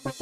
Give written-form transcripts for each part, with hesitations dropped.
مرحبا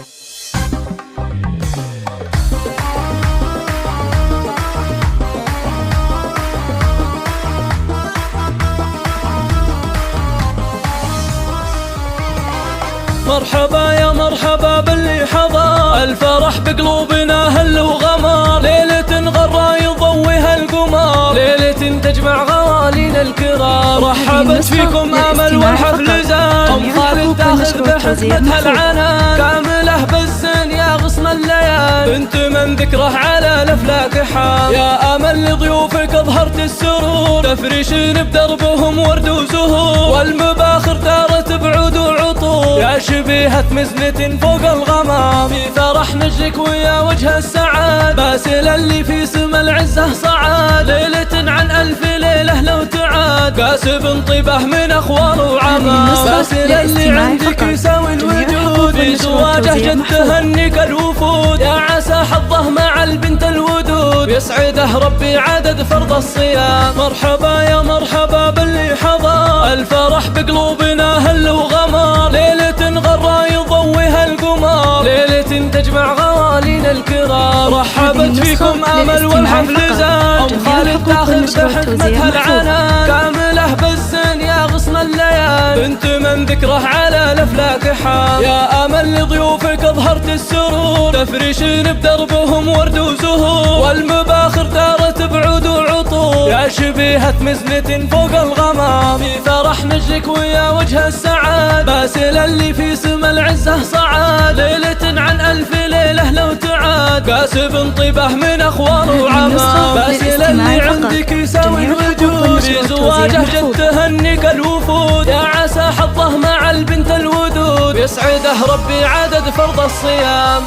يا مرحبا باللي حضر، الفرح بقلوبنا هل وغمر، ليلة غرا يضويها القمر، ليلة تجمع غوالينا الكرام. رحبت فيكم امل والحفل زان، ام خالد تاخذ بحزمتها العنان، كامله بالزين يا غصن الليال، بنت من ذكره على الافلاك حام. يا امل لضيوفك اظهرت السرور، تفرشين بدربهم ورد وزهور، والمباخر دارت بعود وعطور، يا شبيهة مزنة فوق الغمام. في فرح نجلك ويا وجه السعاد، باسل اللي في سما العزة صعاد، ليلة عن ألف ليلة لو تعاد، كاسب طيبه من أخوال وعمام. باسل اللي عندك يساوي الوجود، في زواجه جد تهنيك الوفود، يا عسى حظه مع البنت الودود، يسعده ربي عدد فرض الصيام. مرحبا يا مرحبا باللي حضر، الفرح بقلوبنا هل وغمر، ليلة غرا يضويها القمر، ليلة تجمع غوالينا الكرام. رحبت فيكم امل والحفل زان، ام خالد تاخذ بحكمتها العنان، كامله بالزين يا غصن الليال، بنت من ذكره على الافلاك حام. يا امل لضيوفك اظهرت السرور، تفرشين بدربهم ورد وزهور، والمباخر دارت بعود وعطور، يا شبيهة مزنة فوق الغمام. في فرح نجلك ويا وجه السعاد، باسل اللي في سما العزة صعاد، ليلة عن ألف ليلة لو تعاد، كاسب طيبه من أخوال وعمام. باسل اللي عندك يساوي الوجود، في زواجه جد تهنيك الوفود، يا عسى حظه مع البنت الودود، يسعده ربي عدد فرض الصيام.